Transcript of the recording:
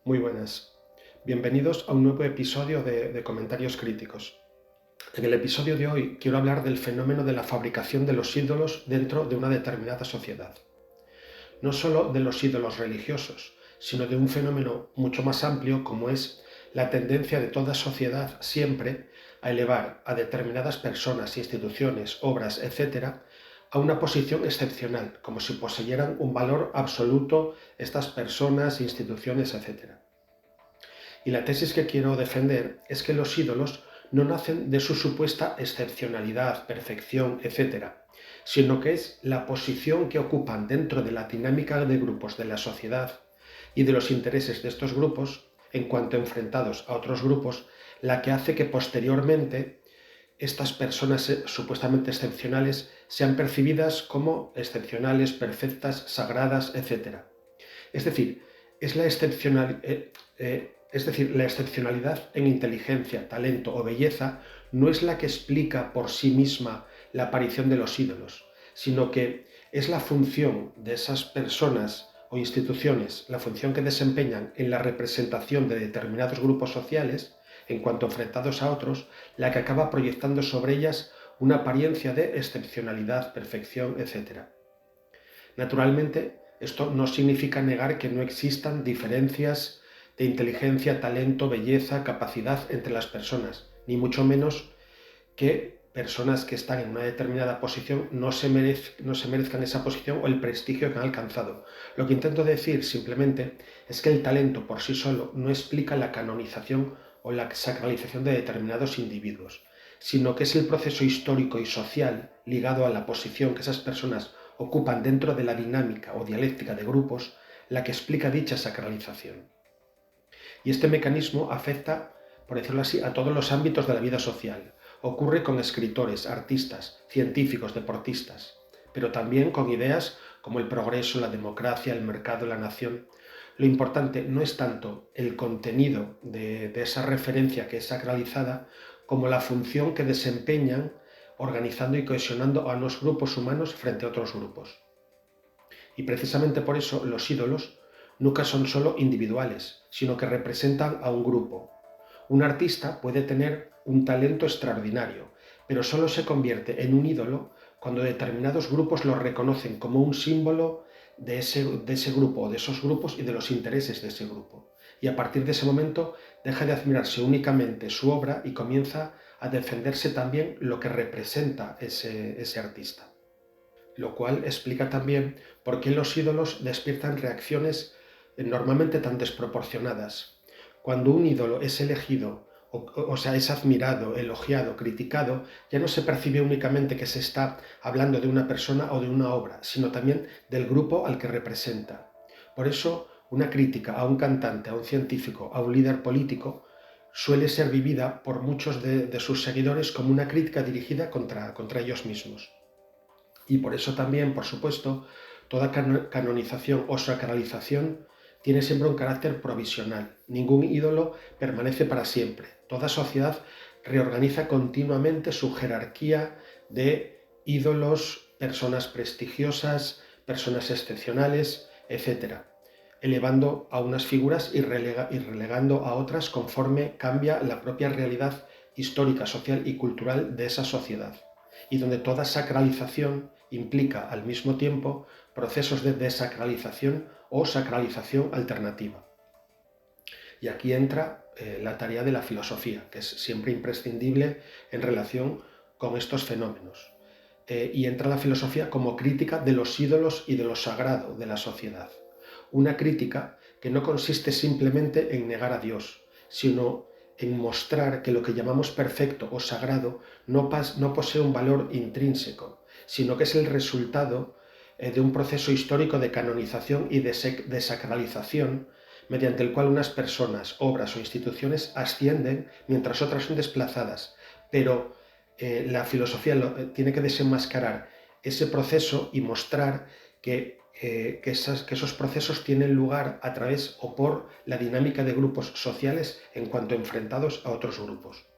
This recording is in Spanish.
Muy buenas. Bienvenidos a un nuevo episodio de Comentarios Críticos. En el episodio de hoy quiero hablar del fenómeno de la fabricación de los ídolos dentro de una determinada sociedad. No solo de los ídolos religiosos, sino de un fenómeno mucho más amplio como es la tendencia de toda sociedad siempre a elevar a determinadas personas, instituciones, obras, etc., a una posición excepcional, como si poseyeran un valor absoluto estas personas, instituciones, etc. Y la tesis que quiero defender es que los ídolos no nacen de su supuesta excepcionalidad, perfección, etc., sino que es la posición que ocupan dentro de la dinámica de grupos de la sociedad y de los intereses de estos grupos, en cuanto enfrentados a otros grupos, la que hace que posteriormente estas personas supuestamente excepcionales sean percibidas como excepcionales, perfectas, sagradas, etc. Es decir, es la la excepcionalidad en inteligencia, talento o belleza no es la que explica por sí misma la aparición de los ídolos, sino que es la función de esas personas o instituciones, la función que desempeñan en la representación de determinados grupos sociales, en cuanto enfrentados a otros, la que acaba proyectando sobre ellas una apariencia de excepcionalidad, perfección, etc. Naturalmente, esto no significa negar que no existan diferencias de inteligencia, talento, belleza, capacidad entre las personas, ni mucho menos que personas que están en una determinada posición no se merezcan esa posición o el prestigio que han alcanzado. Lo que intento decir simplemente es que el talento por sí solo no explica la canonización o la sacralización de determinados individuos, sino que es el proceso histórico y social ligado a la posición que esas personas ocupan dentro de la dinámica o dialéctica de grupos la que explica dicha sacralización. Y este mecanismo afecta, por decirlo así, a todos los ámbitos de la vida social. Ocurre con escritores, artistas, científicos, deportistas, pero también con ideas como el progreso, la democracia, el mercado, la nación. Lo importante no es tanto el contenido de esa referencia que es sacralizada, como la función que desempeñan organizando y cohesionando a unos grupos humanos frente a otros grupos. Y precisamente por eso los ídolos nunca son solo individuales, sino que representan a un grupo. Un artista puede tener un talento extraordinario, pero solo se convierte en un ídolo cuando determinados grupos lo reconocen como un símbolo de ese grupo, o de esos grupos y de los intereses de ese grupo. Y a partir de ese momento deja de admirarse únicamente su obra y comienza a defenderse también lo que representa ese artista. Lo cual explica también por qué los ídolos despiertan reacciones normalmente tan desproporcionadas. Cuando un ídolo es elegido, o sea, es admirado, elogiado, criticado, ya no se percibe únicamente que se está hablando de una persona o de una obra, sino también del grupo al que representa. Por eso, una crítica a un cantante, a un científico, a un líder político, suele ser vivida por muchos de sus seguidores como una crítica dirigida contra ellos mismos. Y por eso también, por supuesto, toda canonización o sacralización tiene siempre un carácter provisional. Ningún ídolo permanece para siempre. Toda sociedad reorganiza continuamente su jerarquía de ídolos, personas prestigiosas, personas excepcionales, etc., elevando a unas figuras y relegando a otras conforme cambia la propia realidad histórica, social y cultural de esa sociedad, y donde toda sacralización implica al mismo tiempo procesos de desacralización o sacralización alternativa. Y aquí entra la tarea de la filosofía, que es siempre imprescindible en relación con estos fenómenos. Y entra la filosofía como crítica de los ídolos y de lo sagrado de la sociedad. Una crítica que no consiste simplemente en negar a Dios, sino en mostrar que lo que llamamos perfecto o sagrado no posee un valor intrínseco, sino que es el resultado de un proceso histórico de canonización y de sacralización, mediante el cual unas personas, obras o instituciones ascienden mientras otras son desplazadas. Pero la filosofía tiene que desenmascarar ese proceso y mostrar que esos procesos tienen lugar a través o por la dinámica de grupos sociales en cuanto enfrentados a otros grupos.